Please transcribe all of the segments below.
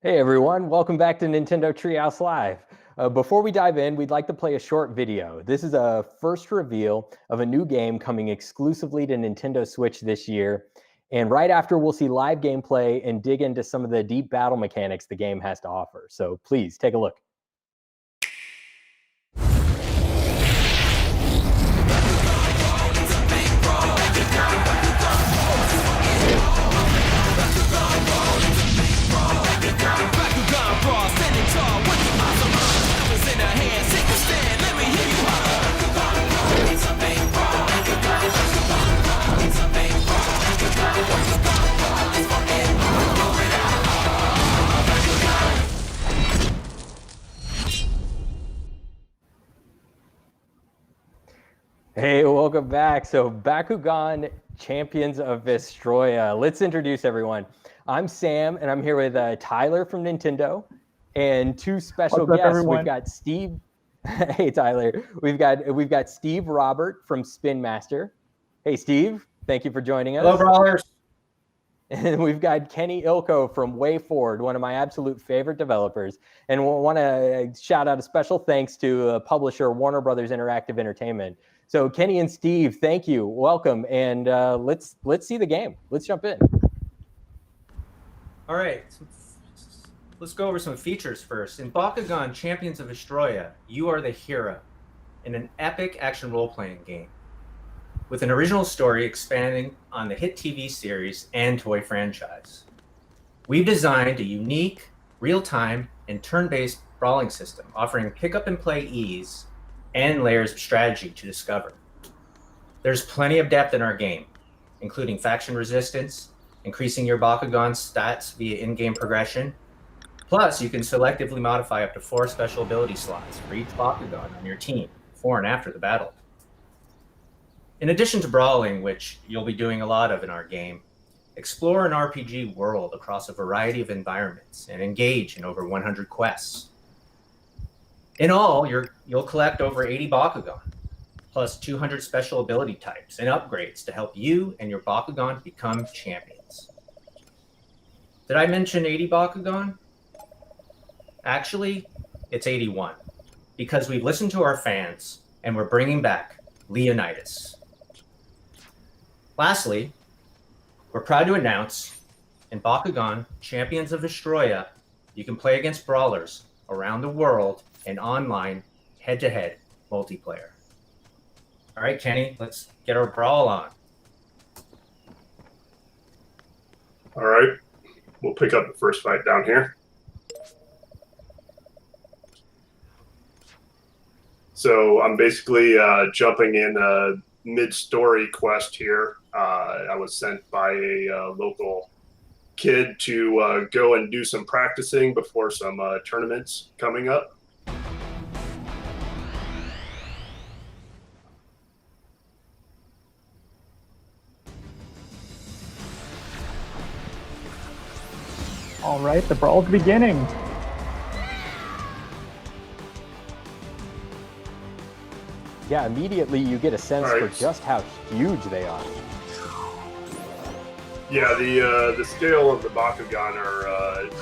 Hey everyone, welcome back to Nintendo Treehouse Live. Before we dive in, we'd like to play a short video. This is a first reveal of a new game coming exclusively to Nintendo Switch this year. And right after, we'll see live gameplay and dig into some of the deep battle mechanics the game has to offer. So please take a look. Hey, welcome back. So Bakugan, Champions of Vestroia. Let's introduce everyone. I'm Sam, and I'm here with Tyler from Nintendo, and two special guests. Everyone? We've got Steve. Hey, Tyler. We've got Steve Robert from Spin Master. Hey, Steve. Thank you for joining us. Hello, brawlers. And we've got Kenny Ilko from WayForward, one of my absolute favorite developers. And we want to shout out a special thanks to publisher Warner Brothers Interactive Entertainment. So Kenny and Steve, thank you, welcome, and let's see the game. Let's jump in. All right, let's go over some features first. In Bakugan, Champions of Vestroia, you are the hero in an epic action role-playing game with an original story expanding on the hit TV series and toy franchise. We've designed a unique, real-time, and turn-based brawling system offering pick-up-and-play ease and layers of strategy to discover. There's plenty of depth in our game, including faction resistance, increasing your Bakugan stats via in-game progression. Plus, you can selectively modify up to 4 special ability slots for each Bakugan on your team, before and after the battle. In addition to brawling, which you'll be doing a lot of in our game, explore an RPG world across a variety of environments and engage in over 100 quests. In all, you'll collect over 80 Bakugan, plus 200 special ability types and upgrades to help you and your Bakugan become champions. Did I mention 80 Bakugan? Actually, it's 81, because we've listened to our fans and we're bringing back Leonidas. Lastly, we're proud to announce in Bakugan, Champions of Vestroia, you can play against brawlers around the world and online head-to-head multiplayer. All right, Kenny, let's get our brawl on. All right, we'll pick up the first fight down here. So I'm basically jumping in a mid-story quest here. I was sent by a local kid to go and do some practicing before some tournaments coming up. All right, the brawl's beginning. Yeah, immediately you get a sense for just how huge they are. Yeah, the scale of the Bakugan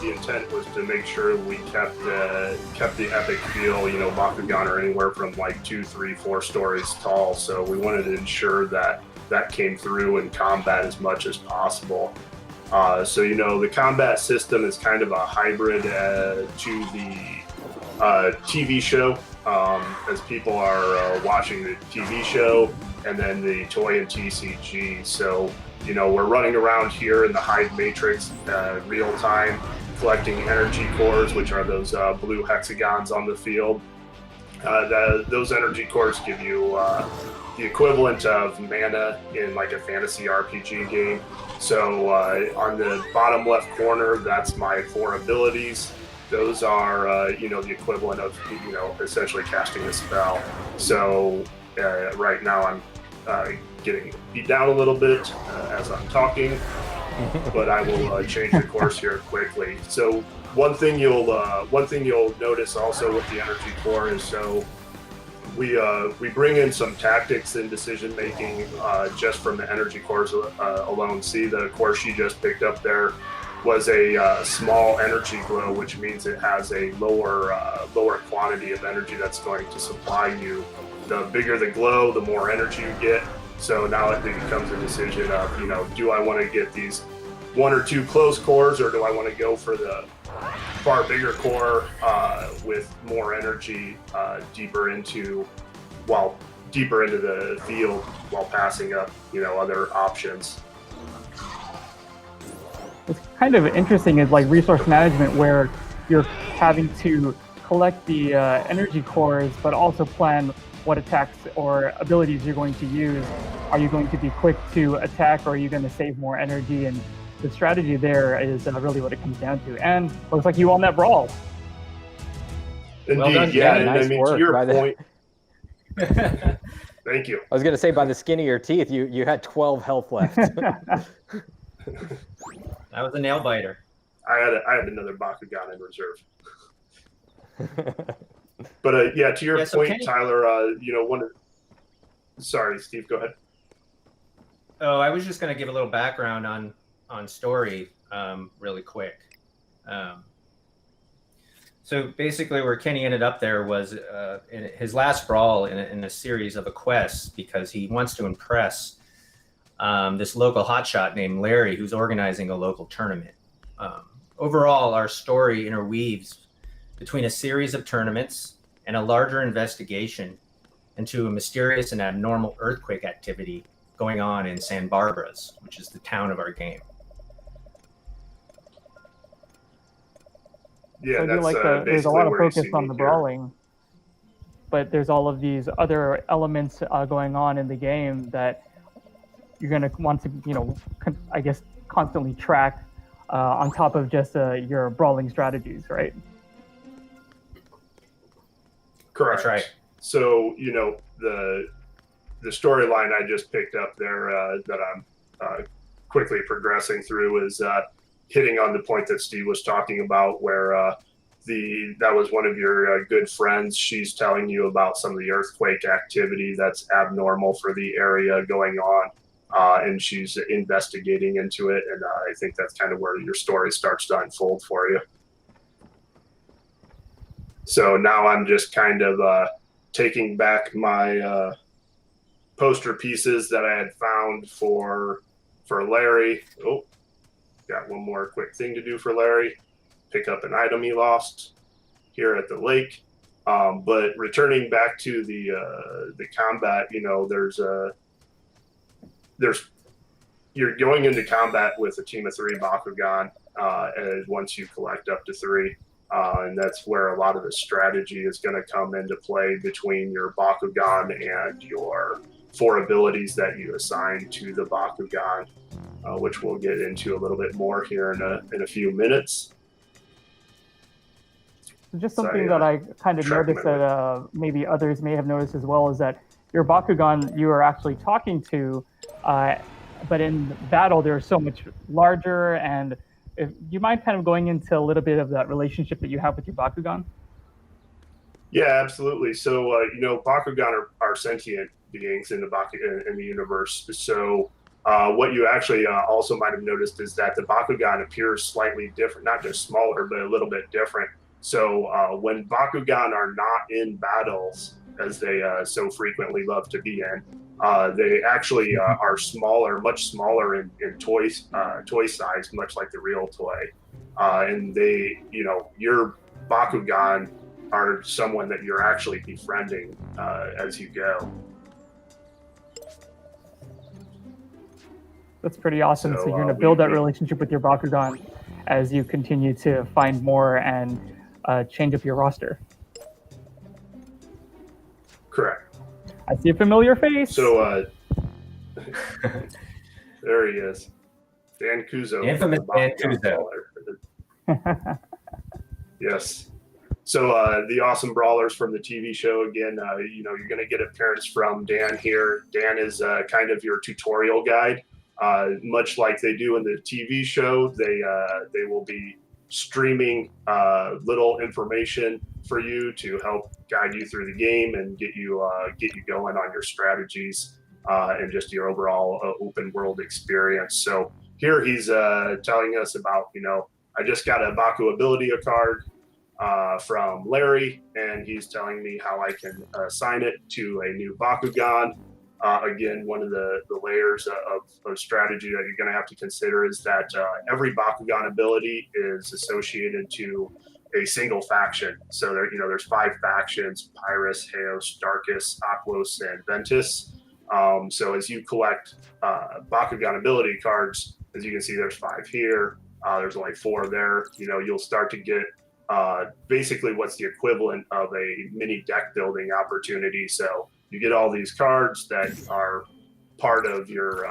the intent was to make sure we kept the epic feel. You know, Bakugan are anywhere from like 2, 3, 4 stories tall, so we wanted to ensure that came through in combat as much as possible. So, you know, the combat system is kind of a hybrid to the TV show, as people are watching the TV show and then the toy and TCG. So, you know, we're running around here in the Hive Matrix real time, collecting energy cores, which are those blue hexagons on the field. Those energy cores give you the equivalent of mana in like a fantasy RPG game. So on the bottom left corner, that's my 4 abilities. Those are, you know, the equivalent of, you know, essentially casting a spell. So right now I'm getting beat down a little bit as I'm talking, but I will change the course here quickly. So one thing you'll notice also with the energy core is we bring in some tactics and decision making just from the energy cores alone. See the core she just picked up there. was a small energy glow, which means it has a lower quantity of energy that's going to supply you. The bigger the glow, the more energy you get. So now it becomes a decision of, you know, do I want to get these 1 or 2 close cores, or do I want to go for the far bigger core with more energy deeper into the field while passing up, you know, other options. What's kind of interesting is like resource management, where you're having to collect the energy cores, but also plan what attacks or abilities you're going to use. Are you going to be quick to attack, or are you going to save more energy? And the strategy there is really what it comes down to. And looks like you won that brawl. Indeed, Well done, yeah. Danny. And Nice I mean, work to your by the- point. Thank you. I was going to say, by the skin of your teeth, you had 12 health left. That was a nail biter. I had another Bakugan in reserve. But yeah, to your so point, Kenny- Tyler, you know, sorry, Steve, go ahead. Oh, I was just going to give a little background on story really quick. So basically where Kenny ended up there was in his last brawl in a series of a quest, because he wants to impress this local hotshot named Larry, who's organizing a local tournament. Overall, our story interweaves between a series of tournaments and a larger investigation into a mysterious and abnormal earthquake activity going on in San Barbara's, which is the town of our game. Yeah, So I do that's like there's a basically lot of where you focus see on me the here. brawling, but there's all of these other elements going on in the game that you're going to want to, you know, I guess constantly track on top of just your brawling strategies, right? Correct. That's right. So, you know, the storyline I just picked up there that I'm quickly progressing through is hitting on the point that Steve was talking about, where that was one of your good friends. She's telling you about some of the earthquake activity that's abnormal for the area going on, and she's investigating into it. And I think that's kind of where your story starts to unfold for you. So now I'm just kind of taking back my poster pieces that I had found for Larry. Oh, got one more quick thing to do for Larry. Pick up an item he lost here at the lake. But returning back to the combat, you know, you're going into combat with a team of 3 Bakugan, and once you collect up to 3. And that's where a lot of the strategy is going to come into play between your Bakugan and your 4 abilities that you assign to the Bakugan, which we'll get into a little bit more here in a few minutes. Just something that I kind of noticed that maybe others may have noticed as well is that your Bakugan you are actually talking to, but in battle they're so much larger. And if you mind kind of going into a little bit of that relationship that you have with your Bakugan? Yeah, absolutely. So, you know, Bakugan are sentient beings in the universe. So what you actually also might have noticed is that the Bakugan appears slightly different, not just smaller, but a little bit different. So when Bakugan are not in battles, as they so frequently love to be in, they actually are smaller, much smaller in toy size, much like the real toy. And they, you know, your Bakugan are someone that you're actually befriending as you go. That's pretty awesome. So, you're going to we- build that we- relationship with your Bakugan as you continue to find more and change up your roster. Correct. I see a familiar face. So there he is, Dan Kuzo, The infamous Dan Kuzo. Yes. So the awesome brawlers from the TV show again. You know, you're going to get appearance from Dan here. Dan is kind of your tutorial guide, much like they do in the TV show. They will be streaming little information for you to help guide you through the game and get you going on your strategies and just your overall open world experience. So here he's telling us about, I just got a Baku ability card from Larry, and he's telling me how I can assign it to a new Bakugan. Again, one of the layers of strategy that you're going to have to consider is that every Bakugan ability is associated to a single faction. So there's 5 factions: Pyrus, Heos, Darkus, Aquos, and Ventus. So as you collect Bakugan ability cards, as you can see, there's 5 here. There's only 4 there. You'll start to get basically what's the equivalent of a mini deck building opportunity. So you get all these cards that are part of your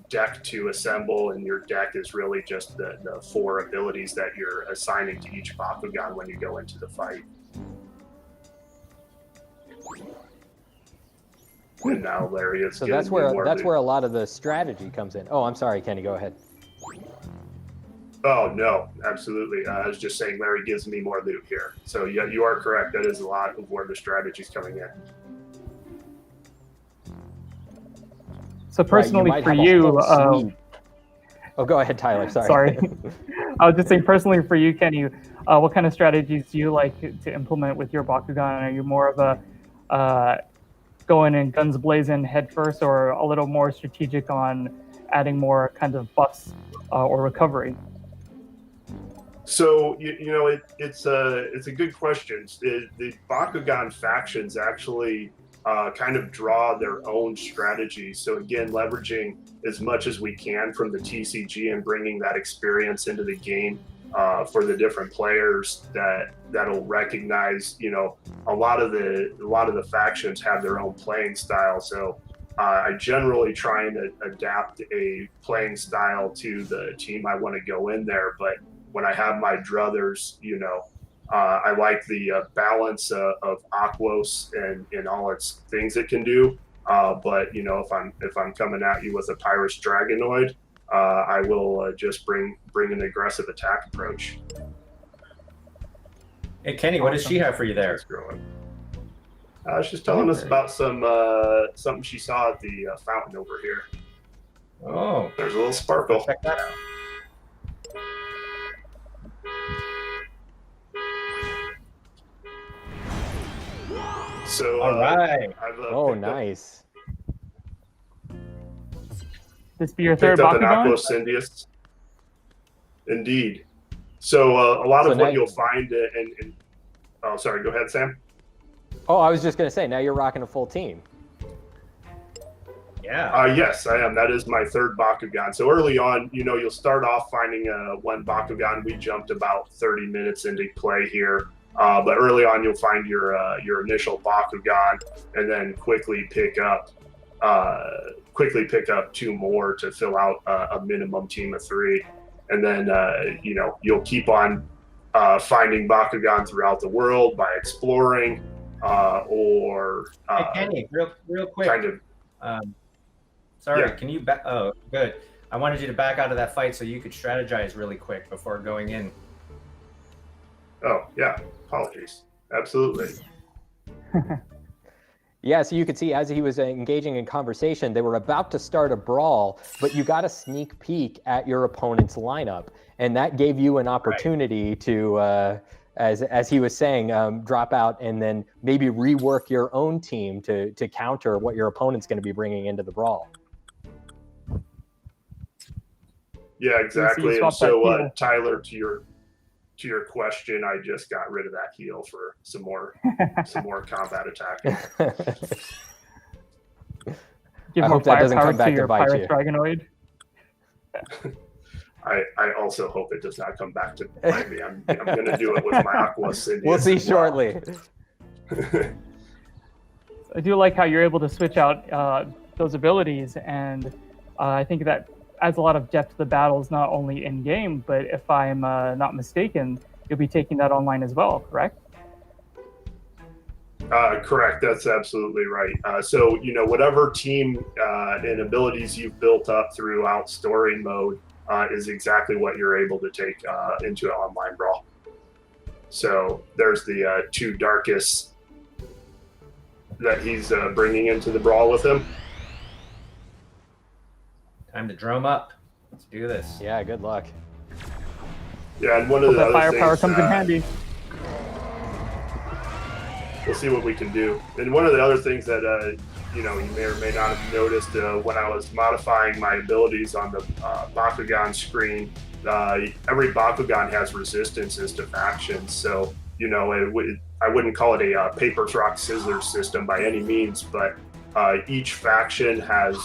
deck to assemble, and your deck is really just the 4 abilities that you're assigning to each Bakugan when you go into the fight. And now Larry is. So that's where a lot of the strategy comes in. Oh, I'm sorry, Kenny. Go ahead. Oh no, absolutely. I was just saying Larry gives me more loot here. So yeah, you are correct. That is a lot of where the strategy is coming in. So personally, right, for you, oh, go ahead, Tyler. Sorry. Sorry. I was just saying, personally for you, Kenny, what kind of strategies do you like to implement with your Bakugan? Are you more of a going in guns blazing head first, or a little more strategic on adding more kinds of buffs or recovery? So it's a good question. The Bakugan factions actually kind of draw their own strategy. So again, leveraging as much as we can from the TCG and bringing that experience into the game for the different players that'll recognize, a lot of the factions have their own playing style. So I generally try and adapt a playing style to the team I want to go in there. But when I have my druthers, I like the balance of Aquos and all its things it can do. But if I'm coming at you with a Pyrus Dragonoid, I will just bring an aggressive attack approach. Hey Kenny, what does she have for you there? She's telling us about something she saw at the fountain over here. Oh, there's a little sparkle. Check that out. So, all right. Oh, nice. This be your third Bakugan? Bakugan? Aquos Syndius. Indeed. So a lot of what you'll find in oh, sorry, go ahead, Sam. Oh, I was just going to say, now you're rocking a full team. Yeah. Yes, I am. That is my third Bakugan. So early on, you'll start off finding one Bakugan. We jumped about 30 minutes into play here. But early on, you'll find your initial Bakugan, and then quickly pick up 2 more to fill out a minimum team of 3. And then you'll keep on finding Bakugan throughout the world by exploring or hey Kenny, real quick. Kind of. Sorry, Yeah. can you back? Oh, good. I wanted you to back out of that fight so you could strategize really quick before going in. Oh yeah, apologies. Absolutely. Yeah, so you could see as he was engaging in conversation, they were about to start a brawl, but you got a sneak peek at your opponent's lineup, and that gave you an opportunity to, as he was saying, drop out and then maybe rework your own team to counter what your opponent's going to be bringing into the brawl. Yeah, exactly. And so, Tyler, to your question, I just got rid of that heal for some more combat attacking. Give more firepower to your Pyrus Dragonoid. I also hope it does not come back to bite me. I'm going to do it with my Aqua Syndius. We'll see shortly. I do like how you're able to switch out those abilities, and I think that adds a lot of depth to the battles, not only in game, but if I'm not mistaken, you'll be taking that online as well, correct? Correct. That's absolutely right. So, whatever team and abilities you've built up throughout story mode is exactly what you're able to take into an online brawl. So there's the 2 Darkus that he's bringing into the brawl with him. Time to drum up. Let's do this. Yeah, good luck. Yeah, and one of the That other firepower things, comes in handy. we'll see what we can do. And one of the other things that you know, you may or may not have noticed when I was modifying my abilities on the Bakugan screen, every Bakugan has resistances to factions. So, you know, I wouldn't call it a paper, rock, scissors system by any means, but each faction has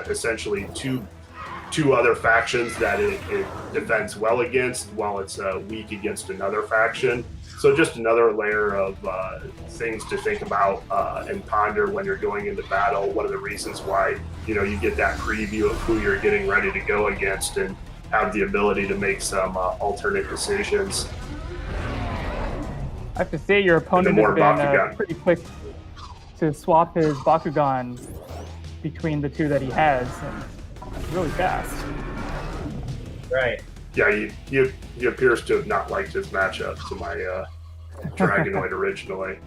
essentially two other factions that it defends well against, while it's weak against another faction. So just another layer of things to think about and ponder when you're going into battle. One of the reasons why, you know, you get that preview of who you're getting ready to go against and have the ability to make some alternate decisions. I have to say, your opponent has been pretty quick to swap his Bakugan between the two that he has, and it's really fast. Right. Yeah, he appears to have not liked his matchup to my Dragonoid originally.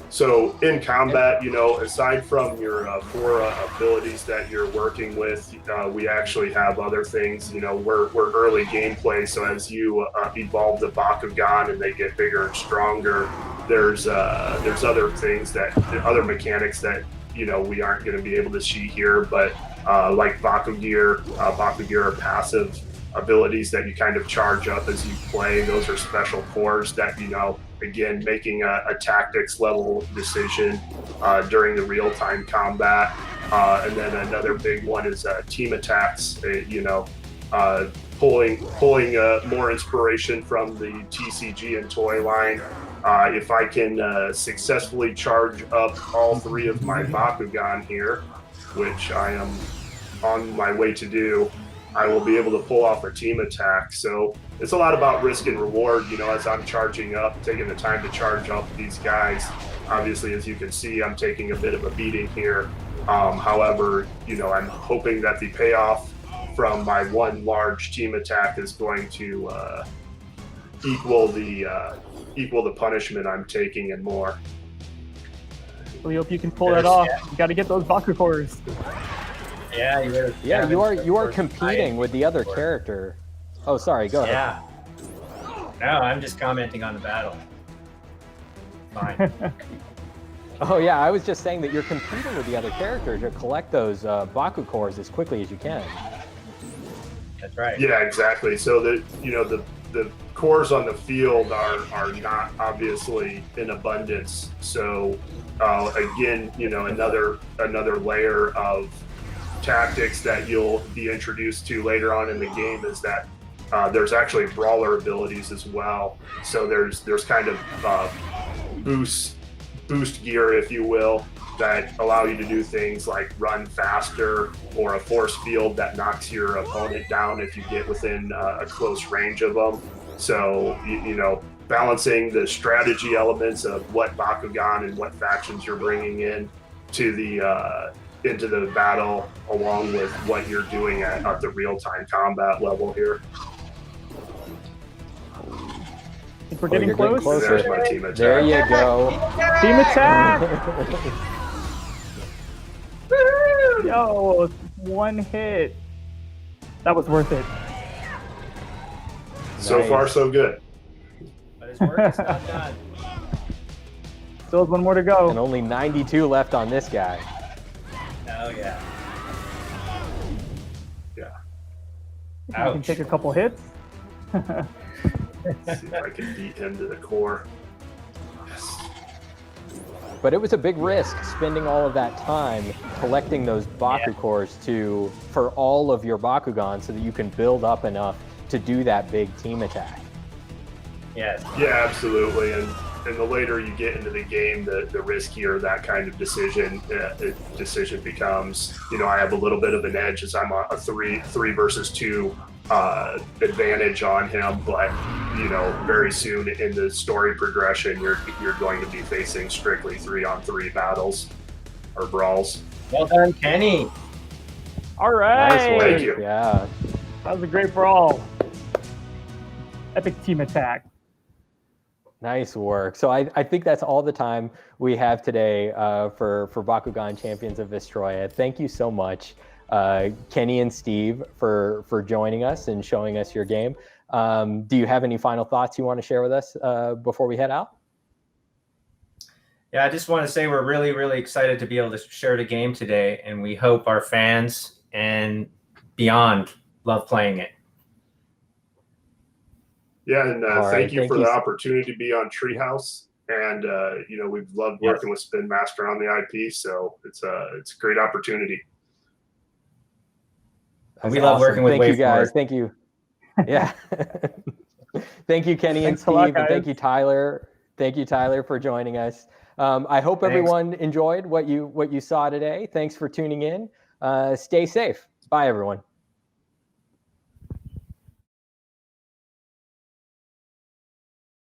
So in combat, you know, aside from your four abilities that you're working with, we actually have other things. You know, we're early gameplay, so as you evolve the Bakugan and they get bigger and stronger, there's other things other mechanics that, you know, we aren't going to be able to see here, but like Bakugear are passive abilities that you kind of charge up as you play. Those are special cores that, you know, again, making a tactics level decision during the real-time combat. And then another big one is team attacks, you know, pulling more inspiration from the TCG and toy line. If I can successfully charge up all three of my Bakugan here, which I am on my way to do, I will be able to pull off a team attack. So it's a lot about risk and reward, you know, as I'm charging up, taking the time to charge up these guys. Obviously, as you can see, I'm taking a bit of a beating here. However, you know, I'm hoping that the payoff from my one large team attack is going to equal the punishment I'm taking and more. We hope you can pull that off. You got to get those Baku cores. Yeah, you are competing with the other character. Oh, sorry, go ahead. Yeah. No, I'm just commenting on the battle. Fine. Oh yeah, I was just saying that you're competing with the other character to collect those Baku cores as quickly as you can. That's right. Yeah, exactly. So the cores on the field are not obviously in abundance. So again, you know, another layer of tactics that you'll be introduced to later on in the game is that there's actually brawler abilities as well. So there's kind of boost gear, if you will, that allow you to do things like run faster, or a force field that knocks your opponent down if you get within a close range of them. So you know, balancing the strategy elements of what Bakugan and what factions you're bringing in to the into the battle, along with what you're doing at the real-time combat level here. I think we're getting close. Closer. There's my team attack. There you go. Team attack! Yo, one hit. That was worth it. So far, so good. But his work is not done. Still has one more to go. And only 92 left on this guy. Oh, yeah. Yeah. I can take a couple hits. Let's see if I can beat him to the core. Yes. But it was a big risk spending all of that time collecting those Baku cores for all of your Bakugan so that you can build up enough to do that big team attack. Yes. Yeah, absolutely. And the later you get into the game, the riskier that kind of decision becomes. You know, I have a little bit of an edge as I'm a three versus two advantage on him, but you know, very soon in the story progression, you're going to be facing strictly 3-on-3 battles or brawls. Well done, Kenny. All right. Nice work. Thank you. Yeah. That was a great brawl. Epic team attack. Nice work. So I think that's all the time we have today for Bakugan Champions of Vestroia. Thank you so much. Kenny and Steve for joining us and showing us your game. Do you have any final thoughts you want to share with us before we head out? Yeah, I just want to say we're really, really excited to be able to share the game today, and we hope our fans and beyond love playing it. Yeah, and Right, thank you for the opportunity to be on Treehouse. And you know, we've loved working with Spin Master on the IP, so it's a great opportunity. That's we love working with Thank you guys. Wayforward. Thank you. Yeah. Thank you, Kenny and Thanks a lot, Steve, and thank guys. you, Tyler. Thank you, Tyler, for joining us. I hope everyone enjoyed what you saw today. Thanks for tuning in. Stay safe. Bye, everyone.